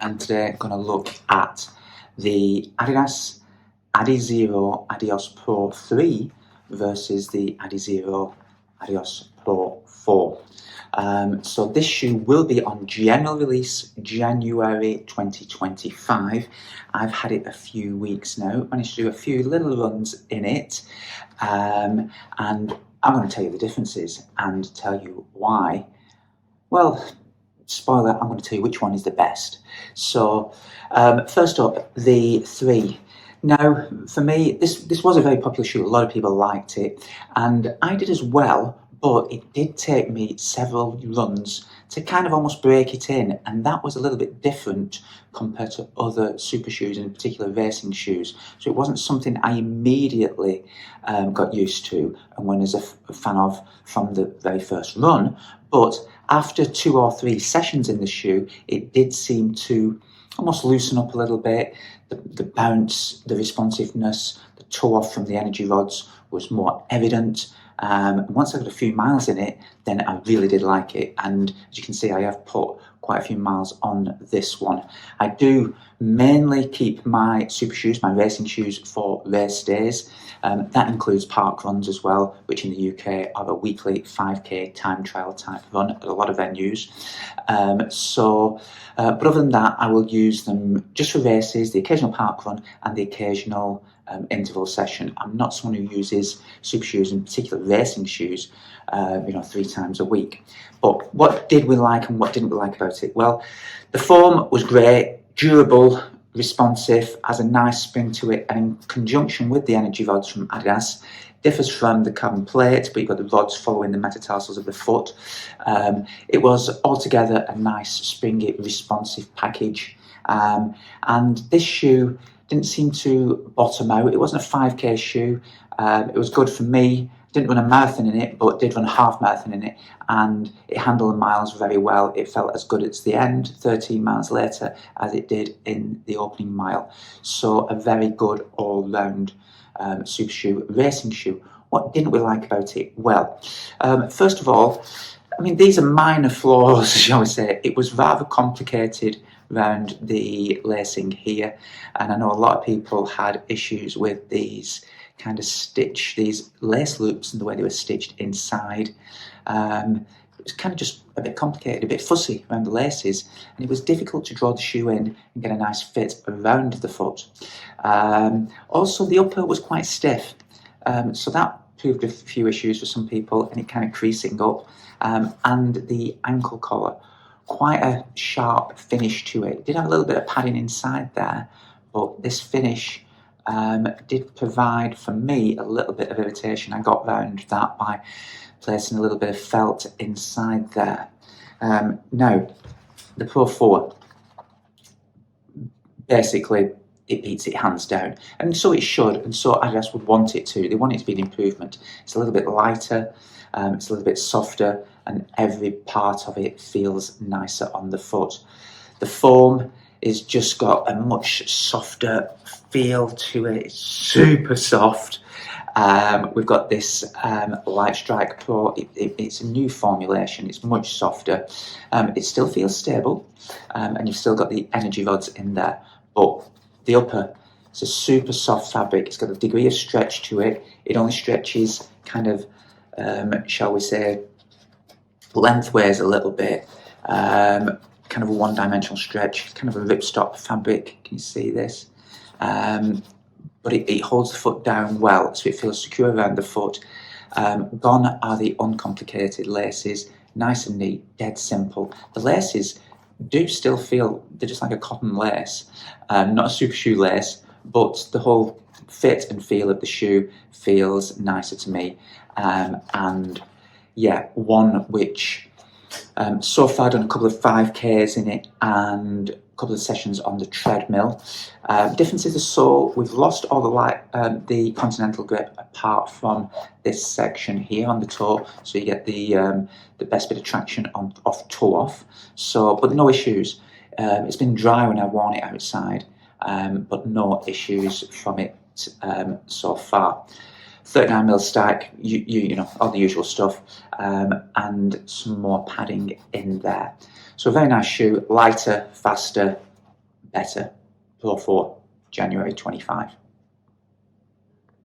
And today I'm going to look at the Adidas Adizero Adios Pro3 versus the Adizero Adios Pro4. So this shoe will be on general release January 2025. I've had it a few weeks now, managed to do a few little runs in it, and I'm going to tell you the differences and tell you why. Well, spoiler, I'm going to tell you which one is the best. So first up, the 3. Now, for me, this was a very popular shoe. A lot of people liked it, and I did as well, but it did take me several runs to kind of almost break it in, and that was a little bit different compared to other super shoes, in particular racing shoes. So it wasn't something I immediately got used to and was a fan of from the very first run, but after 2 or 3 sessions in the shoe, it did seem to almost loosen up a little bit. The bounce, the responsiveness, the toe off from the energy rods was more evident. Once I got a few miles in it, then I really did like it. And as you can see, I have put quite a few miles on this one. I do mainly keep my super shoes, my racing shoes, for race days. That includes park runs as well, which in the UK are a weekly 5k time trial type run at a lot of venues. But other than that, I will use them just for races, the occasional park run and the occasional interval session. I'm not someone who uses super shoes, in particular racing shoes, 3 times a week. But what did we like and what didn't we like about it? Well, the form was great, durable, responsive, has a nice spring to it, and in conjunction with the energy rods from Adidas, differs from the carbon plate, but you've got the rods following the metatarsals of the foot. It was altogether a nice, springy, responsive package. And this shoe didn't seem to bottom out. It wasn't a 5k shoe. It was good for me. Didn't run a marathon in it, but did run a half marathon in it, and it handled the miles very well. It felt as good at the end, 13 miles later, as it did in the opening mile. So a very good all-round super shoe, racing shoe. What didn't we like about it? Well, first of all, I mean, these are minor flaws, shall we say. It was rather complicated around the lacing here, and I know a lot of people had issues with these kind of these lace loops and the way they were stitched inside. It was kind of just a bit complicated, a bit fussy around the laces, and it was difficult to draw the shoe in and get a nice fit around the foot. Also, the upper was quite stiff, so that proved a few issues for some people, and it kind of creasing up. And the ankle collar, quite a sharp finish to it. It did have a little bit of padding inside there, but this finish did provide for me a little bit of irritation. I got round that by placing a little bit of felt inside there. Now, the Pro4, basically, it beats it hands down, and so it should, and so Adidas would want it to. They want it to be an improvement. It's a little bit lighter, it's a little bit softer, and every part of it feels nicer on the foot. The foam is just got a much softer feel to it. It's super soft. We've got this Light Strike Pro. It's a new formulation. It's much softer. It still feels stable, and you've still got the energy rods in there, but the upper, it's a super soft fabric. It's got a degree of stretch to it. It only stretches kind of, shall we say, lengthways a little bit. Kind of a one-dimensional stretch, kind of a ripstop fabric. Can you see this? But it holds the foot down well, so it feels secure around the foot. Gone are the uncomplicated laces, nice and neat, dead simple. The laces do still feel, they're just like a cotton lace, not a super shoe lace, but the whole fit and feel of the shoe feels nicer to me. And yeah, one which so far I've done a couple of 5Ks in it and a couple of sessions on the treadmill. Difference is the sole. We've lost all the continental grip apart from this section here on the toe, so you get the best bit of traction off toe off. So, but no issues. It's been dry when I've worn it outside, but no issues from it so far. 39mm stack, you know, all the usual stuff, and some more padding in there. So a very nice shoe, lighter, faster, better Pro 4 January 25.